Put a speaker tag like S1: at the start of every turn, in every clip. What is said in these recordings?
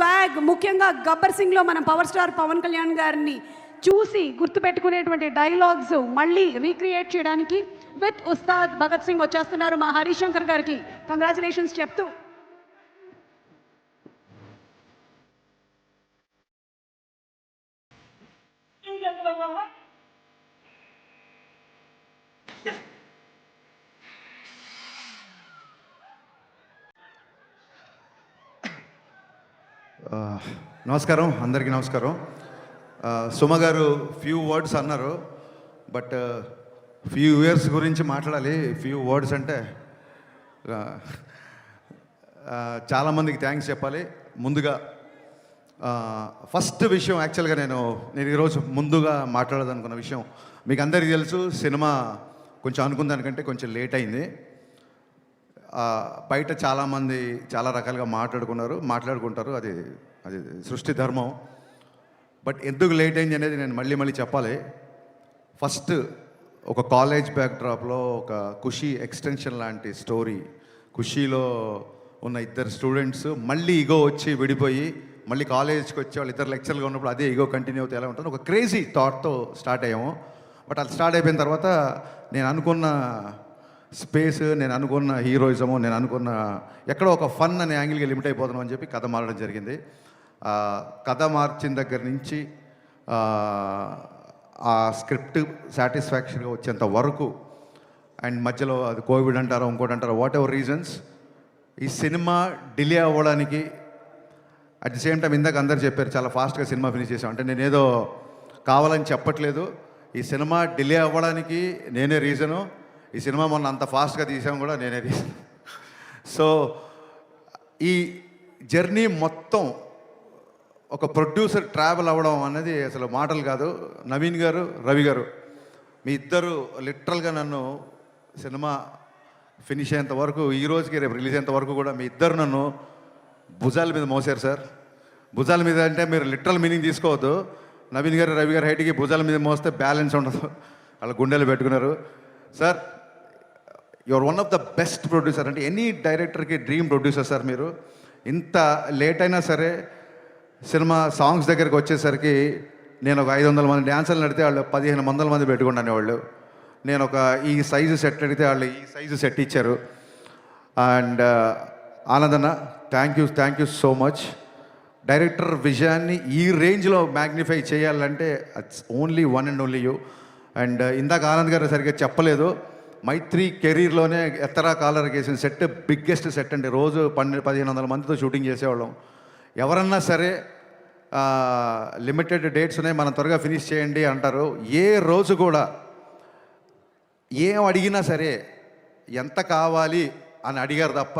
S1: Swag, ముఖ్యంగా గబ్బర్ సింగ్లో మనం power star Pawan Kalyan గారిని చూసి గుర్తుపెట్టుకునేటువంటి డైలాగ్స్ మళ్ళీ రీక్రియేట్ చేయడానికి విత్ ఉస్తాద్ భగత్ సింగ్ వచ్చేస్తున్నారు. మా హరిశంకర్ గారికి కంగ్రాచులేషన్స్ చెప్తూ
S2: నమస్కారం, అందరికీ నమస్కారం. సుమ గారు ఫ్యూ వర్డ్స్ అన్నారు, బట్ ఫ్యూ ఇయర్స్ గురించి మాట్లాడాలి. ఫ్యూ వర్డ్స్ అంటే చాలామందికి థ్యాంక్స్ చెప్పాలి. ముందుగా ఫస్ట్ విషయం, యాక్చువల్గా నేను ఈరోజు ముందుగా మాట్లాడాలనుకున్న విషయం మీకు అందరికీ తెలుసు. సినిమా కొంచెం అనుకున్న దానికంటే కొంచెం లేట్ అయింది. బయట చాలామంది చాలా రకాలుగా మాట్లాడుకుంటారు, అది సృష్టి ధర్మం. బట్ ఎందుకు లేట్ అయింది అనేది నేను మళ్ళీ చెప్పాలి. ఫస్ట్ ఒక కాలేజ్ బ్యాక్డ్రాప్లో ఒక ఖుషీ ఎక్స్టెన్షన్ లాంటి స్టోరీ. ఖుషీలో ఉన్న ఇద్దరు స్టూడెంట్స్ మళ్ళీ ఈగో వచ్చి విడిపోయి మళ్ళీ కాలేజ్కి వచ్చి వాళ్ళు ఇద్దరు లెక్చర్లుగా ఉన్నప్పుడు అదే ఈగో కంటిన్యూ అవుతే ఎలా ఉంటుంది, ఒక క్రేజీ థాట్తో స్టార్ట్ అయ్యాము. బట్ అది స్టార్ట్ అయిపోయిన తర్వాత నేను అనుకున్న స్పేస్, నేను అనుకున్న హీరోయిజము, నేను అనుకున్న ఎక్కడో ఒక ఫన్ అనే యాంగిల్కి లిమిట్ అయిపోతున్నాం అని చెప్పి కథ మారడం జరిగింది. కథ మార్చిన దగ్గర నుంచి ఆ స్క్రిప్ట్ సాటిస్ఫాక్షన్గా వచ్చేంత వరకు, అండ్ మధ్యలో అది కోవిడ్ అంటారో ఇంకోటి అంటారో, వాట్ ఎవర్ రీజన్స్, ఈ సినిమా డిలే అవ్వడానికి అట్ ది సేమ్ టైం ఇందాక అందరు చెప్పారు చాలా ఫాస్ట్గా సినిమా ఫినిష్ చేసాం అంటే నేనేదో కావాలని చెప్పట్లేదు. ఈ సినిమా డిలే అవ్వడానికి నేనే రీజను. ఈ సినిమా మొన్న అంత ఫాస్ట్గా తీసాం కూడా నేనే రీజన్. సో ఈ జర్నీ మొత్తం ఒక ప్రొడ్యూసర్ ట్రావెల్ అవ్వడం అనేది అసలు మాటలు కాదు. నవీన్ గారు, రవి గారు, మీ ఇద్దరు లిటరల్గా నన్ను సినిమా ఫినిష్ అయ్యేంత వరకు, ఈ రోజుకి రేపు రిలీజ్ అయ్యేంత వరకు కూడా మీ ఇద్దరు నన్ను భుజాల మీద మోసారు సార్. భుజాల మీద అంటే మీరు లిటరల్ మీనింగ్ తీసుకోవద్దు. నవీన్ గారు, రవి గారు హైట్కి భుజాల మీద మోస్తే బ్యాలెన్స్ ఉండదు, వాళ్ళ గుండెలు పెట్టుకున్నారు. Sir, your one of the best producer. అంటే ఎనీ డైరెక్టర్కి డ్రీమ్ ప్రొడ్యూసర్ సార్ మీరు. ఇంత లేట్ అయినా సరే సినిమా సాంగ్స్ దగ్గరికి వచ్చేసరికి నేను ఒక 500 మంది డ్యాన్సర్లు నడితే వాళ్ళు 1500 మంది పెట్టుకున్నాను వాళ్ళు. నేను ఒక ఈ సైజు సెట్ అడిగితే వాళ్ళు ఈ సైజు సెట్ ఇచ్చారు. అండ్ ఆనందన్న, thank you so much. Director విజయాన్ని ఈ రేంజ్లో మ్యాగ్నిఫై చేయాలంటే it's only one and only you. And ఇందాక ఆనంద్ గారు సరిగ్గా చెప్పలేదు, మైత్రి కెరీర్లోనే ఎత్తరా కాలర్ వేసిన సెట్ బిగ్గెస్ట్ సెట్ అండి. రోజు 1500 మందితో షూటింగ్ చేసేవాళ్ళం. ఎవరన్నా సరే లిమిటెడ్ డేట్స్ ఉన్నాయి, మనం త్వరగా ఫినిష్ చేయండి అంటారు. ఏ రోజు కూడా ఏం అడిగినా సరే ఎంత కావాలి అని అడిగారు తప్ప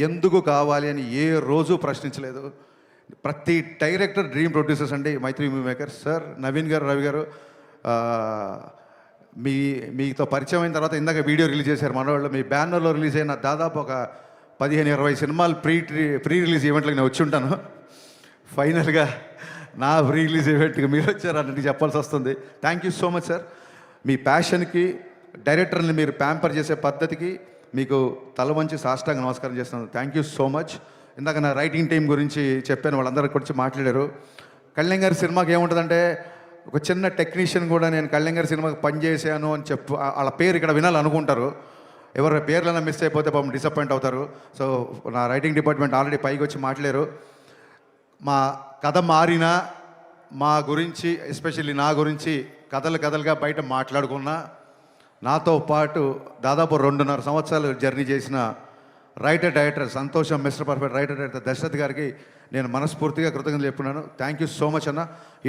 S2: ఎందుకు కావాలి అని ఏ రోజు ప్రశ్నించలేదు. ప్రతి డైరెక్టర్ డ్రీమ్ ప్రొడ్యూసర్స్ అండి మైత్రి మూవీ మేకర్. సార్, నవీన్ గారు, రవి గారు, మీతో పరిచయం అయిన తర్వాత ఇందాక వీడియో రిలీజ్ చేశారు మనవాళ్ళు. మీ బ్యానర్లో రిలీజ్ అయిన దాదాపు ఒక 15-20 సినిమాలు ప్రీ రిలీజ్ ఈవెంట్లకు నేను వచ్చి ఉంటాను. ఫైనల్గా నా ప్రీ రిలీజ్ ఈవెంట్కి మీరు వచ్చారు అన్నట్టు చెప్పాల్సి వస్తుంది. Thank you so much sir. మీ ప్యాషన్కి, డైరెక్టర్ని మీరు ప్యాంపర్ చేసే పద్ధతికి మీకు తల వంచి సాష్టాంగ నమస్కారం చేస్తున్నాను. Thank you so much. ఇందాక నా రైటింగ్ టీం గురించి చెప్పాను, వాళ్ళందరి గురించి మాట్లాడారు. కళ్యాణ్ గారి సినిమాకి ఏముంటుందంటే, ఒక చిన్న టెక్నీషియన్ కూడా నేను కళ్యాణ్ గారి సినిమాకి పనిచేసాను అని వాళ్ళ పేరు ఇక్కడ వినాలనుకుంటారు. ఎవరి పేర్లైనా మిస్ అయిపోతే పాపం డిసప్పాయింట్ అవుతారు. సో నా రైటింగ్ డిపార్ట్మెంట్ ఆల్రెడీ పైకి వచ్చి మాట్లాడారు. మా కథ మారినా మా గురించి, ఎస్పెషల్లీ నా గురించి కథలుగా బయట మాట్లాడుకున్నా, నాతో పాటు దాదాపు 2.5 సంవత్సరాలు జర్నీ చేసిన రైటర్ డైరెక్టర్ సంతోషం, mister perfect writer director Dashrath గారికి నేను మనస్ఫూర్తిగా కృతజ్ఞతలు చెప్పుకున్నాను. థ్యాంక్ యూ సో మచ్ అన్న.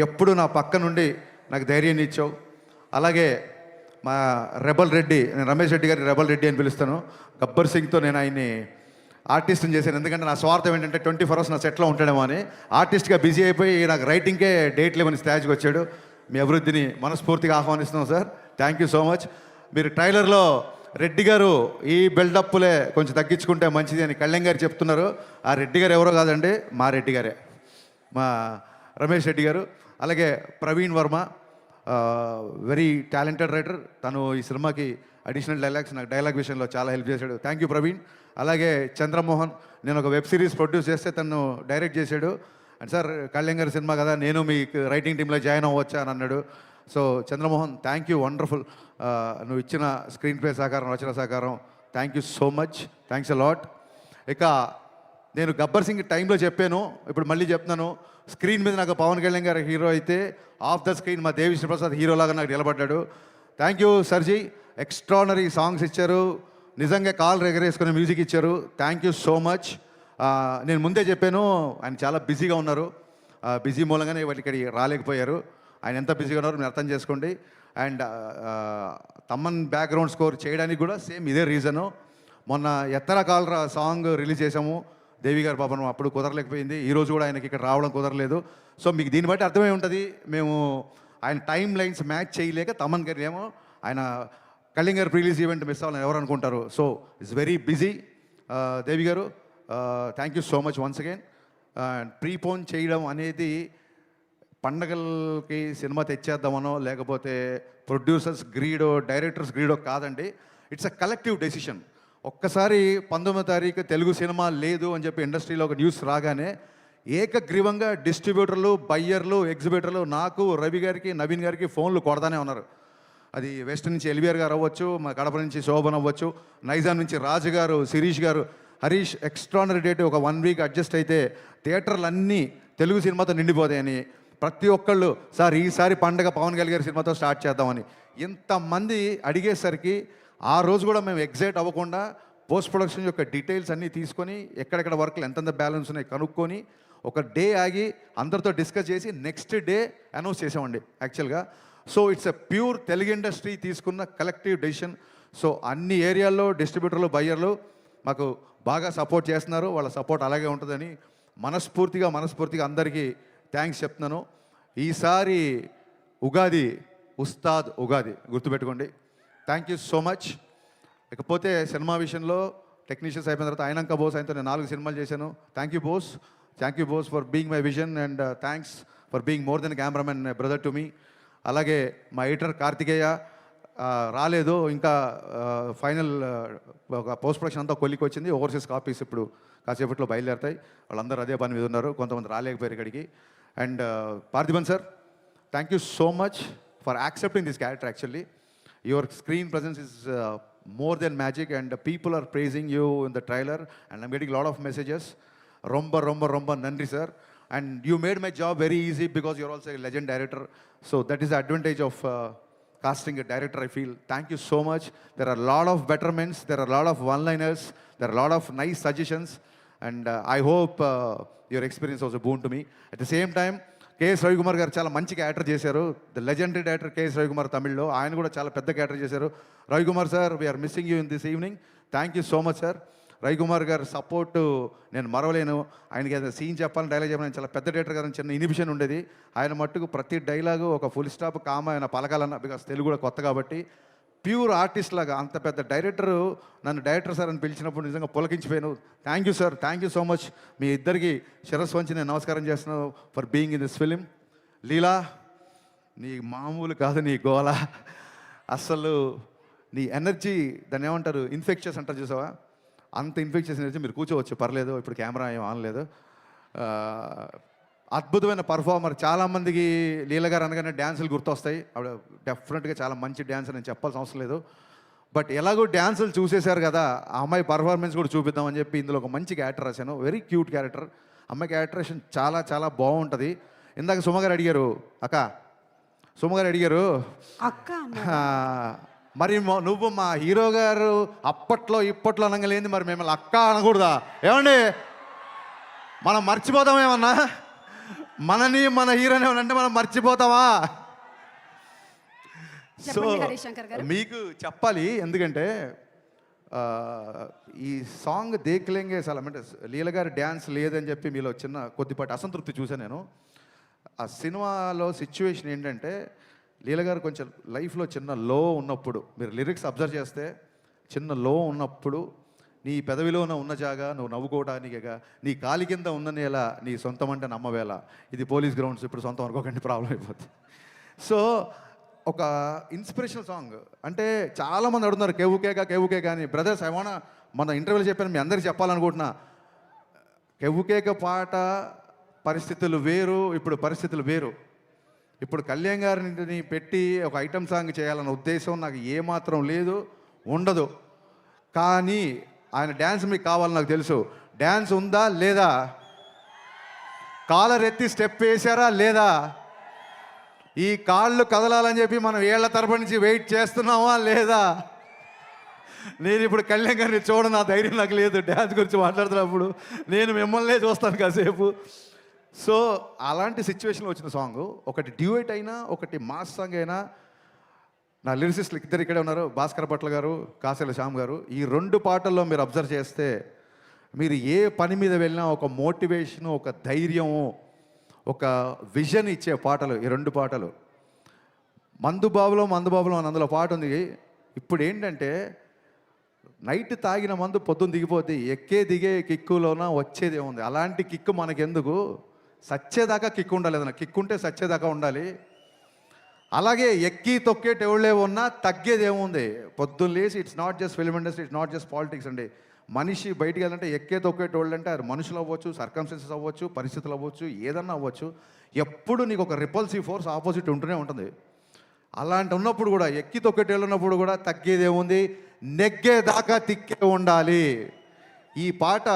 S2: ఎప్పుడు నా పక్క నుండి నాకు ధైర్యాన్ని ఇచ్చావు. అలాగే మా రెబల్ రెడ్డి, నేను రమేష్ రెడ్డి గారి రెబల్ రెడ్డి అని పిలుస్తాను. గబ్బర్ సింగ్తో నేను ఆయన్ని ఆర్టిస్ట్ని చేశాను. ఎందుకంటే నా స్వార్థం ఏంటంటే 24 hours నా సెట్లో ఉంటాడేమో అని. ఆర్టిస్ట్గా బిజీ అయిపోయి నాకు రైటింగ్కే డేట్లు ఇవ్వని స్టేజ్కి వచ్చాడు. మీ అభివృద్ధిని మనస్ఫూర్తిగా ఆహ్వానిస్తున్నాం sir. Thank you so much. మీరు ట్రైలర్లో రెడ్డి గారు ఈ బిల్డప్లే కొంచెం తగ్గించుకుంటే మంచిది అని కళ్యాణ్ గారు చెప్తున్నారు. ఆ రెడ్డి గారు ఎవరో కాదండి, మా రెడ్డి గారే, మా రమేష్ రెడ్డి గారు. అలాగే Praveen Varma, very talented writer. తను ఈ సినిమాకి అడిషనల్ డైలాగ్స్, నాకు డైలాగ్ విషయంలో చాలా హెల్ప్ చేశాడు. Thank you Praveen. అలాగే చంద్రమోహన్, నేను ఒక వెబ్ సిరీస్ ప్రొడ్యూస్ చేస్తే తను డైరెక్ట్ చేశాడు. అండ్ సార్ కళ్యాణ్ గారి సినిమా కదా, నేను మీకు రైటింగ్ టీంలో జాయిన్ అవ్వచ్చా అని అన్నాడు. So Chandramohan, thank you, wonderful. నువ్వు ఇచ్చిన స్క్రీన్ ప్లే సహకారం, రచన సహకారం, thank you so much, thanks a lot. ఇక నేను గబ్బర్ సింగ్ టైంలో చెప్పాను, ఇప్పుడు మళ్ళీ చెప్తున్నాను. స్క్రీన్ మీద నాకు పవన్ కళ్యాణ్ గారు హీరో అయితే, ఆఫ్ ద స్క్రీన్ మా దేవిశ్రీ ప్రసాద్ హీరోలాగా నాకు నిలబడ్డాడు. థ్యాంక్ యూ సర్జీ, ఎక్స్ట్రానరీ సాంగ్స్ ఇచ్చారు, నిజంగా కాల్ ఎగరేసుకునే మ్యూజిక్ ఇచ్చారు. Thank you so much. నేను ముందే చెప్పాను, ఆయన చాలా బిజీగా ఉన్నారు. బిజీ మూలంగానే వాళ్ళు ఇక్కడికి రాలేకపోయారు. ఆయన ఎంత బిజీగా ఉన్నారో మీరు అర్థం చేసుకోండి. అండ్ తమ్మన్ బ్యాక్గ్రౌండ్ స్కోర్ చేయడానికి కూడా సేమ్ ఇదే రీజను. మొన్న ఎత్తర కాలరా సాంగ్ రిలీజ్ చేసాము, దేవి గారి పాపను, అప్పుడు కుదరలేకపోయింది. ఈరోజు కూడా ఆయనకి ఇక్కడ రావడం కుదరలేదు. సో మీకు దీన్ని బట్టి అర్థమై ఉంటుంది, మేము ఆయన టైం లైన్స్ మ్యాచ్ చేయలేక తమ్మన్ గారు ఏమో ఆయన కళ్యాణ్ గారు ప్రీలీజ్ ఈవెంట్ మిస్ అవ్వాలని ఎవరు అనుకుంటారు. So it's very busy. Devi గారు, thank you so much once again. Prepone చేయడం అనేది పండగలకి సినిమా తెచ్చేద్దామనో, లేకపోతే ప్రొడ్యూసర్స్ గ్రీడో, డైరెక్టర్స్ గ్రీడో కాదండి. It's a collective decision. ఒక్కసారి 19వ తారీఖు తెలుగు సినిమా లేదు అని చెప్పి ఇండస్ట్రీలో ఒక న్యూస్ రాగానే ఏకగ్రీవంగా డిస్ట్రిబ్యూటర్లు, బయ్యర్లు, ఎగ్జిబిటర్లు నాకు, రవి గారికి, నవీన్ గారికి ఫోన్లు కొడతానే ఉన్నారు. అది వెస్ట్ నుంచి ఎల్బిఆర్ గారు అవ్వచ్చు, మా కడప నుంచి శోభన్ అవ్వచ్చు, నైజాం నుంచి రాజు గారు, శిరీష్ గారు, హరీష్. ఎక్స్ట్రానరీ డేట్ ఒక 1 వీక్ అడ్జస్ట్ అయితే థియేటర్లు అన్నీ తెలుగు సినిమాతో నిండిపోతాయని ప్రతి ఒక్కళ్ళు, సార్ ఈసారి పండగ పవన్ కళ్యాణ్ గారి సినిమాతో స్టార్ట్ చేద్దామని ఇంతమంది అడిగేసరికి ఆ రోజు కూడా మేము ఎగ్జైట్ అవ్వకుండా పోస్ట్ ప్రొడక్షన్ యొక్క డీటెయిల్స్ అన్నీ తీసుకొని, ఎక్కడెక్కడ వర్క్లు ఎంతెంత బ్యాలెన్స్ ఉన్నాయి కనుక్కొని, ఒక డే ఆగి అందరితో డిస్కస్ చేసి నెక్స్ట్ డే అనౌన్స్ చేసామండి యాక్చువల్గా. So it's a pure Telugu industry తీసుకున్న కలెక్టివ్ డెసిషన్. సో అన్ని ఏరియాల్లో డిస్ట్రిబ్యూటర్లు, బయ్యర్లు మాకు బాగా సపోర్ట్ చేస్తున్నారు. వాళ్ళ సపోర్ట్ అలాగే ఉంటుందని మనస్ఫూర్తిగా అందరికీ థ్యాంక్స్ చెప్తున్నాను. ఈసారి ఉగాది ఉస్తాద్ ఉగాది గుర్తుపెట్టుకోండి. Thank you so much. ఇకపోతే సినిమా విషయంలో టెక్నీషియన్స్ అయిపోయిన తర్వాత అయినాక బోస్ ఆయనతో నేను 4 సినిమాలు చేశాను. Thank you Bose for being my vision, and thanks for being more than cameraman brother to me. అలాగే మా ఎడిటర్ కార్తికేయ రాలేదు ఇంకా, ఫైనల్ ఒక పోస్ట్ ప్రొడక్షన్ అంతా కొలికి వచ్చింది. ఓవర్సీస్ కాపీస్ ఇప్పుడు కాసేపట్లో బయలుదేరుతాయి. వాళ్ళందరూ అదే పని మీద ఉన్నారు, కొంతమంది రాలేకపోయారు ఇక్కడికి. And Parthiban sir, thank you so much for accepting this character. Actually your screen presence is more than magic, and people are praising you in the trailer, and I'm getting a lot of messages. Romba nandri sir, and you made my job very easy because you're also a legend director. So that is the advantage of casting a director, I feel. Thank you so much. There are a lot of betterments, there are a lot of one-liners, there are a lot of nice suggestions, and I hope your experience was a boon to me. At the same time, KS Ravikumar గారు చాలా మంచి character చేశారు. The legendary director KS Ravikumar తమిళ్లో, ఆయన కూడా చాలా పెద్ద character చేశారు. Ravikumar sir, we are missing you in this evening. Thank you so much sir. Ravikumar గారు సపోర్ట్ నేను మరవలేను. ఆయనకి ఏదైనా సీన్ చెప్పాలని, డైలాగ్ చెప్పాలని, చాలా పెద్ద డైరెక్టర్ గారు, చిన్న ఇనిబిషన్ ఉండేది. ఆయన మట్టుకు ప్రతి డైలాగు ఒక ఫుల్ స్టాప్ కామ ఆయన పలకాలన్న, బికాస్ తెలుగు కూడా కొత్త కాబట్టి. ప్యూర్ ఆర్టిస్ట్ లాగా అంత పెద్ద డైరెక్టరు నన్ను డైరెక్టర్ సార్ అని పిలిచినప్పుడు నిజంగా పులకించిపోయాను. Thank you sir, thank you so much. మీ ఇద్దరికి శిరస్సు వంచి నేను నమస్కారం చేస్తున్నాను for being in this film. Leela, నీ మామూలు కాదు నీ గోల, అసలు నీ ఎనర్జీ, దాన్ని ఏమంటారు, ఇన్ఫెక్షన్స్ అంటారు చూసావా, అంత ఇన్ఫెక్షన్స్ ఎనర్జీ. మీరు కూర్చోవచ్చు, పర్లేదు, ఇప్పుడు కెమెరా ఏం ఆనలేదు. అద్భుతమైన పర్ఫార్మర్. చాలామందికి లీల గారు అనగానే డ్యాన్సులు గుర్తొస్తాయి. ఆవిడ డెఫినెట్గా చాలా మంచి డ్యాన్సర్, నేను చెప్పాల్సిన అవసరం లేదు. బట్ ఎలాగో డ్యాన్సులు చూసేశారు కదా, ఆ అమ్మాయి పర్ఫార్మెన్స్ కూడా చూపిద్దామని చెప్పి ఇందులో ఒక మంచి క్యారెక్టర్ రాశాను. Very cute character. అమ్మాయి క్యారెక్టరేషన్ చాలా చాలా బాగుంటుంది. ఇందాక సుమగారు అడిగారు, సుమగారు అడిగారు
S1: అక్క
S2: మరి నువ్వు మా హీరో గారు అప్పట్లో ఇప్పట్లో అనగలేంది, మరి మిమ్మల్ని అక్క అనకూడదా? ఏమండి, మనం మర్చిపోతామేమన్నా? మనని మన హీరోని ఏమనంటే మనం మర్చిపోతామా? సో మీకు చెప్పాలి, ఎందుకంటే ఈ సాంగ్ దేఖ్లేంగే చాలా, అంటే లీల గారి డ్యాన్స్ లేదని చెప్పి మీలో చిన్న కొద్దిపాటి అసంతృప్తి చూసాను నేను. ఆ సినిమాలో సిచ్యువేషన్ ఏంటంటే, లీల గారు కొంచెం లైఫ్లో చిన్న లో ఉన్నప్పుడు, మీరు లిరిక్స్ అబ్జర్వ్ చేస్తే చిన్న లో ఉన్నప్పుడు, నీ పెదవిలోన ఉన్న జాగా నువ్వు నవ్వుకోవడానికిగా, నీ కాలి కింద ఉన్న నేల నీ సొంతం అంటే నమ్మవేళ, ఇది పోలీస్ గ్రౌండ్స్, ఇప్పుడు సొంతం అనుకోకండి, ప్రాబ్లం అయిపోతుంది. సో ఒక ఇన్స్పిరేషనల్ సాంగ్. అంటే చాలామంది అడుగుతున్నారు కేవుకేక అని. బ్రదర్స్, ఐ మన ఇంటర్వ్యూలో చెప్పాను, మీ అందరికీ చెప్పాలనుకుంటున్నా, కేవుకేక పాట పరిస్థితులు వేరు, ఇప్పుడు పరిస్థితులు వేరు. ఇప్పుడు కళ్యాణ్ గారిని పెట్టి ఒక ఐటమ్ సాంగ్ చేయాలన్న ఉద్దేశం నాకు ఏమాత్రం లేదు, ఉండదు. కానీ ఆయన డ్యాన్స్ మీకు కావాలని నాకు తెలుసు. డ్యాన్స్ ఉందా లేదా? కాలర్ ఎత్తి స్టెప్ వేశారా లేదా? ఈ కాళ్ళు కదలాలని చెప్పి మనం ఏళ్ల తరబడి నుంచి వెయిట్ చేస్తున్నామా లేదా? నేను ఇప్పుడు కళ్యాణ్ గారిని చూడను, నా ధైర్యం నాకు లేదు. డ్యాన్స్ గురించి మాట్లాడుతున్నప్పుడు నేను మిమ్మల్నే చూస్తాను కాసేపు. సో అలాంటి సిచ్యువేషన్లో వచ్చిన సాంగ్, ఒకటి డ్యూయట్ అయినా ఒకటి మాస్ సాంగ్ అయినా, నా లిరిసిస్టులు ఇద్దరు ఇక్కడే ఉన్నారు, భాస్కర్ భట్ల గారు, కాసేల శ్యామ్ గారు. ఈ 2 పాటల్లో మీరు అబ్జర్వ్ చేస్తే మీరు ఏ పని మీద వెళ్ళినా ఒక మోటివేషను, ఒక ధైర్యము, ఒక విజన్ ఇచ్చే పాటలు ఈ 2 పాటలు. మందుబాబులో అని అందులో పాట ఉంది. ఇప్పుడు ఏంటంటే నైట్ తాగిన మందు పొద్దున్న దిగిపోతే ఎక్కే దిగే కిక్కులోన వచ్చేది ఏముంది? అలాంటి కిక్కు మనకెందుకు? సచ్చేదాకా కిక్కు ఉండాలి. ఏదైనా కిక్కు ఉంటే సచ్చేదాకా ఉండాలి. అలాగే ఎక్కి తొక్కేటి ఎవళ్ళే ఉన్నా తగ్గేది ఏముంది? పొద్దున్న లేసి it's not just film industry, it's not just politics అండి. మనిషి బయటికి వెళ్ళాలంటే ఎక్కే తొక్కేటోళ్ళు అంటే అది మనుషులు అవ్వచ్చు, సర్కమ్స్టెన్సెస్ అవ్వచ్చు, పరిస్థితులు అవ్వచ్చు, ఏదన్నా అవ్వచ్చు. ఎప్పుడు నీకు ఒక రిపల్సివ్ ఫోర్స్ ఆపోజిట్ ఉంటూనే ఉంటుంది. అలాంటి ఉన్నప్పుడు కూడా ఎక్కి తొక్కేటి ఉన్నప్పుడు కూడా తగ్గేది ఏముంది? నెగ్గేదాకా తిక్కే ఉండాలి. ఈ పాట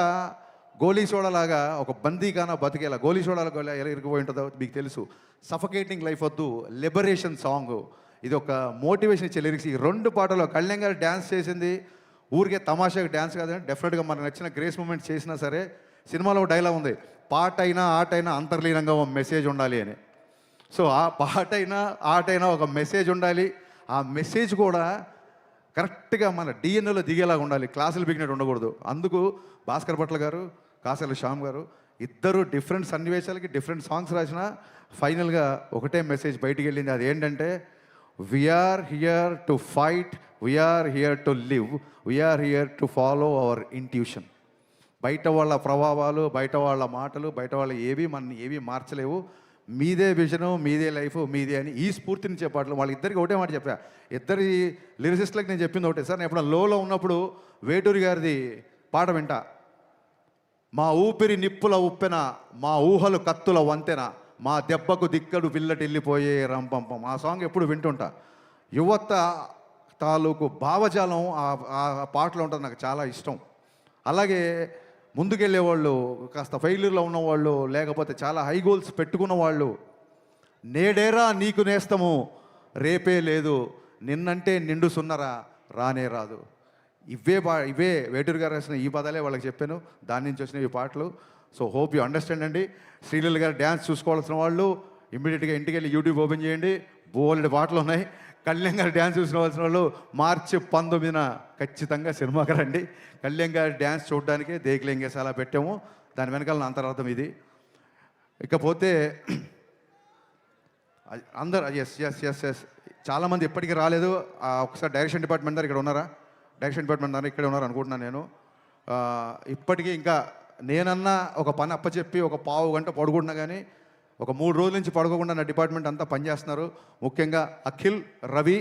S2: గోలీ సోడాలాగా ఒక బందీగానా బతికేలా, గోలీ సోడాలా ఎలా ఇరిగిపోయి ఉంటుందో మీకు తెలుసు. సఫకేటింగ్ లైఫ్ వద్దు, లిబరేషన్ సాంగ్. ఇది ఒక మోటివేషన్ ఇచ్చే లిరిక్స్. ఈ 2 పాటలో కళ్యాణ్ గారు డ్యాన్స్ చేసింది ఊరికే తమాషాగా డ్యాన్స్ కాదండి, డెఫినెట్గా మనకు నచ్చిన గ్రేస్ మూమెంట్ చేసినా సరే. సినిమాలో డైలాగ్ ఉంది, పాట అయినా ఆట అయినా అంతర్లీనంగా ఒక మెసేజ్ ఉండాలి అని. సో ఆ పాట అయినా ఆట అయినా ఒక మెసేజ్ ఉండాలి. ఆ మెసేజ్ కూడా కరెక్ట్గా మన డిఎన్ఏలో దిగేలాగా ఉండాలి, క్లాసులు బిగినట్టు ఉండకూడదు. అందుకు భాస్కర్ భట్ల గారు, కాసేల శ్యామ్ గారు ఇద్దరు డిఫరెంట్ సన్నివేశాలకి డిఫరెంట్ సాంగ్స్ రాసిన ఫైనల్గా ఒకటే మెసేజ్ బయటికి వెళ్ళింది. అది ఏంటంటే, we are here to fight, we are here to live, we are here to follow our intuition. బయట వాళ్ళ ప్రభావాలు, బయట వాళ్ళ మాటలు, బయట వాళ్ళ ఏవి మార్చలేవు. మీదే విజను, మీదే లైఫ్, మీదే అని ఈ స్ఫూర్తినిచ్చే పాటలు. వాళ్ళిద్దరికి ఒకటే మాట చెప్పా, ఇద్దరి లిరిసిస్ట్లకు నేను చెప్పింది ఒకటే. సార్ నేను ఎప్పుడన్నా లోలో ఉన్నప్పుడు వేటూరి గారిది పాట వింటా. మా ఊపిరి నిప్పుల ఉప్పెన, మా ఊహలు కత్తుల వంతెన, మా దెబ్బకు దిక్కడు పిల్లటెళ్ళిపోయే రంపంపం. ఆ సాంగ్ ఎప్పుడు వింటుంటా. యువత తాలూకు భావజాలం ఆ పాటలో ఉంటుంది, నాకు చాలా ఇష్టం. అలాగే ముందుకెళ్ళే వాళ్ళు, కాస్త ఫెయిల్యూర్లో ఉన్నవాళ్ళు, లేకపోతే చాలా హై గోల్స్ పెట్టుకున్న వాళ్ళు, నేడేరా నీకు నేస్తము, రేపే లేదు, నిన్నంటే నిండు సున్నరా రానే రాదు. ఇవే వేటూరు గారు రాసిన ఈ పదాలే వాళ్ళకి చెప్పాను, దాని నుంచి వచ్చిన ఈ పాటలు. సో హోప్ యూ అండర్స్టాండ్ అండి. శ్రీలీల గారు డ్యాన్స్ చూసుకోవాల్సిన వాళ్ళు ఇమ్మీడియట్గా ఇంటికి వెళ్ళి యూట్యూబ్ ఓపెన్ చేయండి, బోల్డ్ పాటలు ఉన్నాయి. కళ్యాణ్ గారు డ్యాన్స్ చూసుకోవాల్సిన వాళ్ళు మార్చి 19న ఖచ్చితంగా సినిమాకి రండి. కళ్యాణ్ గారి డ్యాన్స్ చూడడానికే దేకులేంగేసి అలా పెట్టాము. దాని వెనకాల నా అంతరార్థం ఇది. ఇకపోతే అందరు ఎస్ చాలామంది ఎప్పటికీ రాలేదు. ఒకసారి డైరెక్షన్ డిపార్ట్మెంట్ దగ్గర ఇక్కడ ఉన్నారా? డైరెక్షన్ డిపార్ట్మెంట్ దగ్గర ఇక్కడే ఉన్నారు అనుకుంటున్నాను నేను. ఇప్పటికీ ఇంకా నేనన్నా ఒక పని అప్పచెప్పి ఒక పావు గంట పడుకుంటున్నా కానీ ఒక 3 రోజుల నుంచి పడుకోకుండా నా డిపార్ట్మెంట్ అంతా పనిచేస్తున్నారు. ముఖ్యంగా అఖిల్, రవి,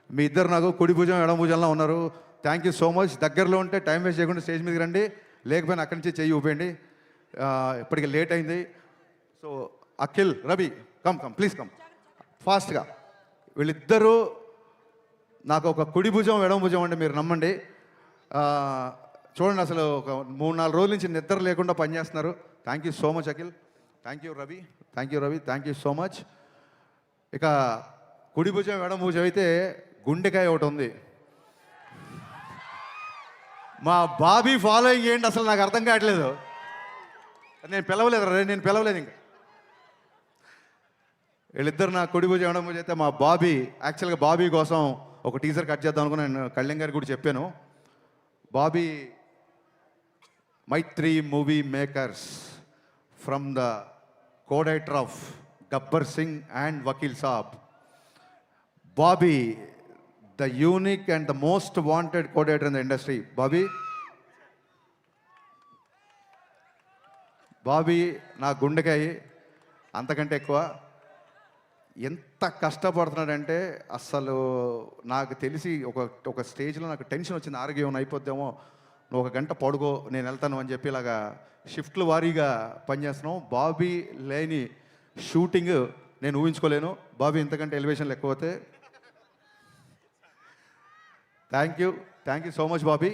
S2: మీ ఇద్దరు నాకు కుడి భుజం ఎడమ భుజంలో ఉన్నారు. Thank you so much. దగ్గరలో ఉంటే టైం వేస్ట్ చేయకుండా స్టేజ్ మీదకి రండి, లేకపోయినా అక్కడి నుంచి చెయ్యి ఊపేయండి. ఇప్పటికి లేట్ అయింది. So Akhil, Ravi, come please come ఫాస్ట్గా. వీళ్ళిద్దరూ నాకు ఒక కుడి భుజం ఎడమ భుజం అంటే మీరు నమ్మండి. చూడండి, అసలు ఒక 3-4 రోజుల నుంచి నిద్ర లేకుండా పనిచేస్తున్నారు. Thank you so much Akhil. Thank you Ravi, thank you so much. ఇక కుడి భుజం ఎడమ భుజం అయితే గుండెకాయ ఒకటి ఉంది. మా బాబీ ఫాలోయింగ్ ఏంటి అసలు నాకు అర్థం కావట్లేదు. నేను పిలవలేదు ఇంకా. వీళ్ళిద్దరు నా కుడి భుజం ఎడమ భుజం అయితే మా బాబీ, యాక్చువల్గా బాబీ కోసం ఒక టీజర్ కట్ చేద్దాం అనుకుని నేను కళ్యాణ్ గారికి కూడా చెప్పాను. Bobby Mythri movie makers from the co-director of Gabbar Singh and Vakil Saab. Bobby, the unique and the most wanted co-director in the industry. Bobby నా గుండెకాయ అంతకంటే ఎక్కువ. ఎంత కష్టపడుతున్నాడంటే అసలు నాకు తెలిసి ఒక స్టేజ్లో నాకు టెన్షన్ వచ్చింది, ఆరోగ్యం అయిపోద్దేమో. నువ్వు 1 గంట పడుకో నేను వెళ్తాను అని చెప్పి ఇలాగా షిఫ్ట్లు వారీగా పనిచేస్తున్నాం. బాబీ లేని షూటింగ్ నేను ఊహించుకోలేను. బాబీ ఇంతకంటే ఎలివేషన్లు ఎక్కువైతే thank you so much Bobby.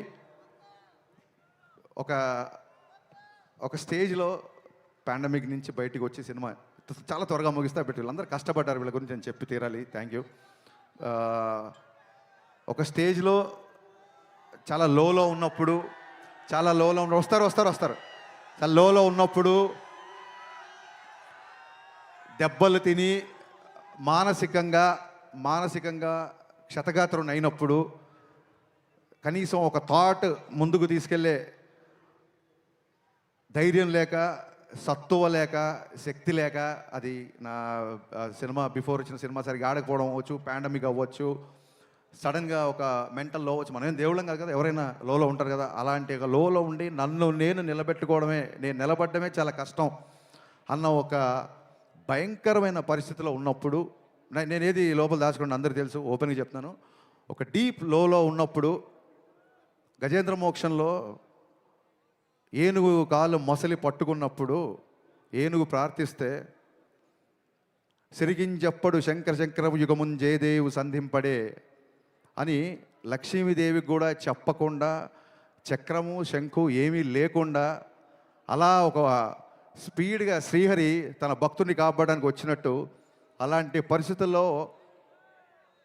S2: ఒక స్టేజ్లో పాండమిక్ నుంచి బయటికి వచ్చి సినిమా చాలా త్వరగా ముగిస్తా పెట్టి వీళ్ళందరూ కష్టపడ్డారు, వీళ్ళ గురించి నేను చెప్పి తీరాలి. Thank you. ఒక స్టేజ్లో చాలా లోలో ఉన్నప్పుడు వస్తారు చాలా లోలో ఉన్నప్పుడు దెబ్బలు తిని మానసికంగా క్షతగాత్రుని అయినప్పుడు కనీసం ఒక థాట్ ముందుకు తీసుకెళ్ళే ధైర్యం లేక, సత్తువ లేక, శక్తి లేక, అది నా సినిమా బిఫోర్ వచ్చిన సినిమా సరిగ్గా ఆడకపోవడం అవ్వచ్చు, పాండమిక్ అవ్వచ్చు, సడన్గా ఒక మెంటల్ లో అవ్వచ్చు. మనం ఏం దేవుళ్ళం కాదు కదా, ఎవరైనా లోలో ఉంటారు కదా. అలాంటి ఒక లోలో ఉండి నేను నిలబడమే చాలా కష్టం అన్న ఒక భయంకరమైన పరిస్థితిలో ఉన్నప్పుడు, నేనేది లోపల దాచుకోండి అందరికీ తెలుసు, ఓపెన్గా చెప్తున్నాను. ఒక డీప్ లోలో ఉన్నప్పుడు గజేంద్ర మోక్షంలో ఏనుగు కాళ్ళు మొసలి పట్టుకున్నప్పుడు ఏనుగు ప్రార్థిస్తే సిరిగింజప్పడు శంకర యుగమున్ జయదేవు సంధింపడే అని లక్ష్మీదేవికి కూడా చెప్పకుండా, చక్రము శంఖు ఏమీ లేకుండా అలా ఒక స్పీడ్గా శ్రీహరి తన భక్తుని కాపాడడానికి వచ్చినట్టు, అలాంటి పరిస్థితుల్లో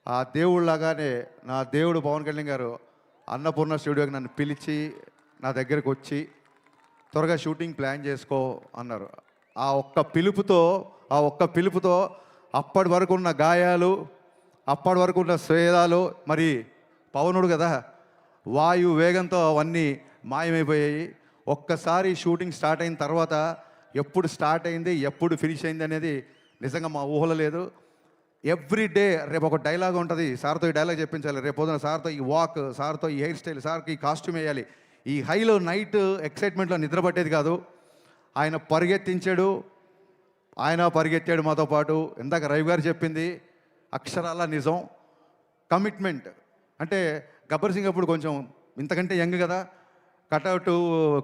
S2: ఆ దేవుళ్ళలాగానే నా దేవుడు పవన్ కళ్యాణ్ గారు అన్నపూర్ణ స్టూడియోకి నన్ను పిలిచి నా దగ్గరకు వచ్చి త్వరగా షూటింగ్ ప్లాన్ చేసుకో అన్నారు. ఆ ఒక్క పిలుపుతో అప్పటి వరకు ఉన్న గాయాలు, అప్పటి వరకు ఉన్న స్వేదాలు, మరి పవనుడు కదా వాయు వేగంతో అవన్నీ మాయమైపోయాయి. ఒక్కసారి షూటింగ్ స్టార్ట్ అయిన తర్వాత ఎప్పుడు స్టార్ట్ అయింది, ఎప్పుడు ఫినిష్ అయింది అనేది నిజంగా మా ఊహలో లేదు. ఎవ్రీ డే రేపు ఒక డైలాగ్ ఉంటుంది, సార్తో ఈ డైలాగ్ చెప్పించాలి, రేపు పొద్దున సార్తో ఈ వాక్, సార్తో ఈ హెయిర్ స్టైల్, సార్కి ఈ కాస్ట్యూమ్ వేయాలి. ఈ హైలో నైట్ ఎక్సైట్మెంట్లో నిద్ర పట్టేది కాదు. ఆయన పరిగెత్తాడు మాతో పాటు. ఇందాక రవి గారు చెప్పింది అక్షరాల నిజం. కమిట్మెంట్ అంటే గబ్బర్ సింగ్ అప్పుడు కొంచెం ఇంతకంటే యంగ్ కదా, కటౌట్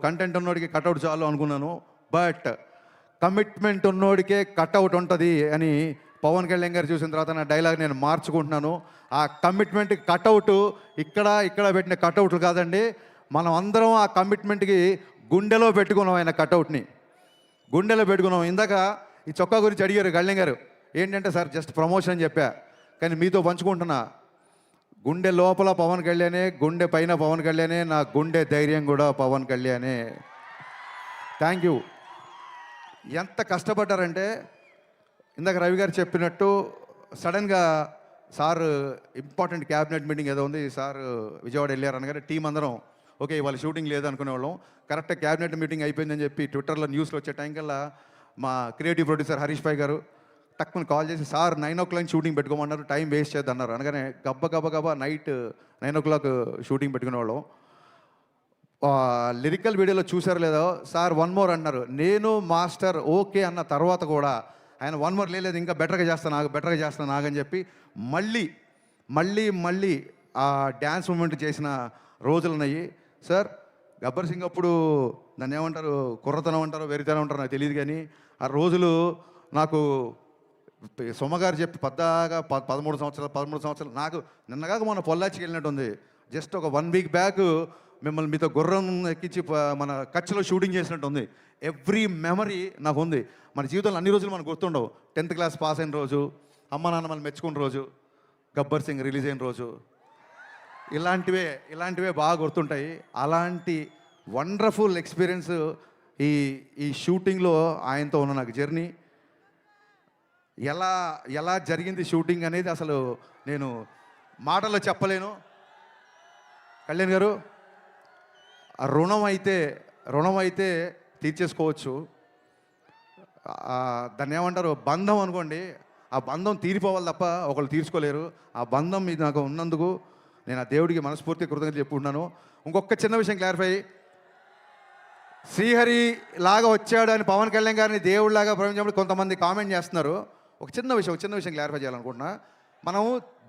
S2: కంటెంట్ ఉన్నోడికి కటౌట్ చాలు అనుకున్నాను. బట్ కమిట్మెంట్ ఉన్నోడికే కటౌట్ ఉంటుంది అని పవన్ కళ్యాణ్ గారు చూసిన తర్వాత నా డైలాగ్ నేను మార్చుకుంటున్నాను. ఆ కమిట్మెంట్ కటౌట్ ఇక్కడ పెట్టిన కటౌట్లు కాదండి, మనం అందరం ఆ కమిట్మెంట్కి గుండెలో పెట్టుకున్నాం. ఆయన కటౌట్ని గుండెలో పెట్టుకున్నాం. ఇందాక ఈ చొక్కా గురించి అడిగారు కళ్యాణ్ గారు, ఏంటంటే సార్ జస్ట్ ప్రమోషన్ అని చెప్పా, కానీ మీతో పంచుకుంటున్నా. గుండె లోపల పవన్ కళ్యాణే, గుండె పైన పవన్ కళ్యాణే, నా గుండె ధైర్యం కూడా పవన్ కళ్యాణే. Thank you. ఎంత కష్టపడ్డారంటే ఇందాక రవి గారు చెప్పినట్టు సడన్గా సార్ ఇంపార్టెంట్ క్యాబినెట్ మీటింగ్ ఏదో ఉంది, సార్ విజయవాడ వెళ్ళారు అనగానే టీం అందరం ఓకే ఇవాళ షూటింగ్ లేదు అనుకునేవాళ్ళం. కరెక్ట్గా క్యాబినెట్ మీటింగ్ అయిపోయిందని చెప్పి ట్విట్టర్లో న్యూస్లో వచ్చే టైం కల్లా మా క్రియేటివ్ ప్రొడ్యూసర్ హరీష్ భాయ్ గారు టక్కుని కాల్ చేసి సార్ 9 o'clock షూటింగ్ పెట్టుకోమన్నారు, టైం వేస్ట్ చేద్దాం అన్నారు. అనగానే గబ్బ నైట్ 9 o'clock షూటింగ్ పెట్టుకునేవాళ్ళం. లిరికల్ వీడియోలో చూసారు లేదో, సార్ 1 more అన్నారు. నేను మాస్టర్ ఓకే అన్న తర్వాత కూడా ఆయన 1 more లేదు, ఇంకా బెటర్గా చేస్తాను ఆగని చెప్పి మళ్ళీ ఆ డ్యాన్స్ మూమెంట్ చేసిన రోజులు ఉన్నాయి. సార్ గబ్బర్ సింగ్ అప్పుడు నన్ను ఏమంటారు, కుర్రతనం అంటారో వెరితనం అంటారో నాకు తెలియదు, కానీ ఆ రోజులు నాకు సొమ్మగారు చెప్పి పద్దాగా 13 సంవత్సరాలు నాకు నిన్నగాక మన పొల్లాచికి వెళ్ళినట్టు ఉంది. జస్ట్ ఒక 1 week బ్యాక్ మీతో గుర్రం ఎక్కించి మన కచ్లో షూటింగ్ చేసినట్టు ఉంది. ఎవ్రీ మెమరీ నాకు ఉంది. మన జీవితంలో అన్ని రోజులు మనకు గుర్తుండవు. 10th class పాస్ అయిన రోజు, అమ్మ నాన్న మనం మెచ్చుకున్న రోజు, గబ్బర్ సింగ్ రిలీజ్ అయిన రోజు, ఇలాంటివే బాగా గుర్తుంటాయి. అలాంటి వండర్ఫుల్ ఎక్స్పీరియన్స్ ఈ షూటింగ్లో ఆయనతో ఉన్న నాకు జర్నీ. ఎలా జరిగింది షూటింగ్ అనేది అసలు నేను మాటల్లో చెప్పలేను. కళ్యాణ్ గారు ఆ రుణం అయితే తీర్చేసుకోవచ్చు, దాన్ని ఏమంటారు బంధం అనుకోండి, ఆ బంధం తీరిపోవాలి తప్ప ఒకళ్ళు తీర్చుకోలేరు. ఆ బంధం మీద నాకు ఉన్నందుకు నేను ఆ దేవుడికి మనస్ఫూర్తిగా కృతజ్ఞతలు చెప్పుకుంటున్నాను. ఇంకొక చిన్న విషయం క్లారిఫై, శ్రీహరి లాగా వచ్చాడు అని పవన్ కళ్యాణ్ గారిని దేవుడిలాగా ప్రవేశించినప్పుడు కొంతమంది కామెంట్ చేస్తున్నారు. ఒక చిన్న విషయం క్లారిఫై చేయాలనుకుంటున్నా. మనం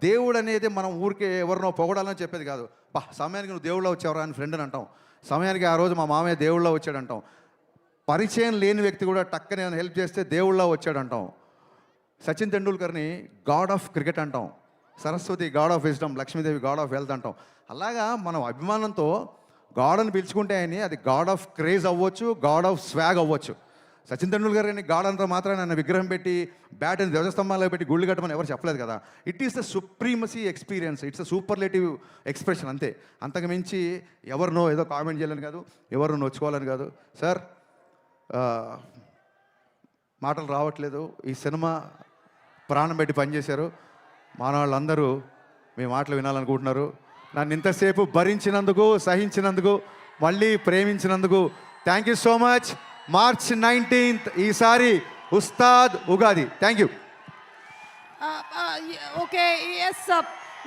S2: దేవుడు అనేది మనం ఊరికే ఎవరినో పొగడాలని చెప్పేది కాదు. సమయానికి నువ్వు దేవుళ్ళ వచ్చేవరా అని ఫ్రెండ్ అని అంటాం. సమయానికి ఆ రోజు మా మామయ్య దేవుళ్ళ వచ్చాడంటాం. పరిచయం లేని వ్యక్తి కూడా టక్కనే హెల్ప్ చేస్తే దేవుళ్ళ వచ్చాడంటాం. సచిన్ తెండూల్కర్ని గాడ్ ఆఫ్ క్రికెట్ అంటాం, Saraswati God of wisdom, Lakshmidevi God of wealth అంటాం. అలాగా మనం అభిమానంతో గాడ్ అని పిలుచుకుంటే ఆయన్ని అది గాడ్ ఆఫ్ క్రేజ్ అవ్వచ్చు, గాడ్ ఆఫ్ స్వాగ్ అవ్వచ్చు. సచిన్ తెండూల్కర్ గారిని గాడ్ అంతా మాత్రం ఆయన విగ్రహం పెట్టి బ్యాట్ అని ధ్వజస్తంభాల్లో పెట్టి గుళ్ళు కట్టమని ఎవరు చెప్పలేదు కదా. It is the supremacy experience, it's a superlative expression అంతే. అంతకు మించి ఎవరినో ఏదో కామెంట్ చేయాలని కాదు, ఎవరినో నొచ్చుకోవాలని కాదు. సార్ మాటలు రావట్లేదు. ఈ సినిమా ప్రాణం పెట్టి పనిచేశారు. మానవాళ్ళందరూ మీ మాటలు వినాలనుకుంటున్నారు. నన్ను ఇంతసేపు భరించినందుకు, సహించినందుకు, మళ్ళీ ప్రేమించినందుకు thank you so much. March 19th ఈసారి Ustaad Ugadi. Thank you.
S1: Okay, yes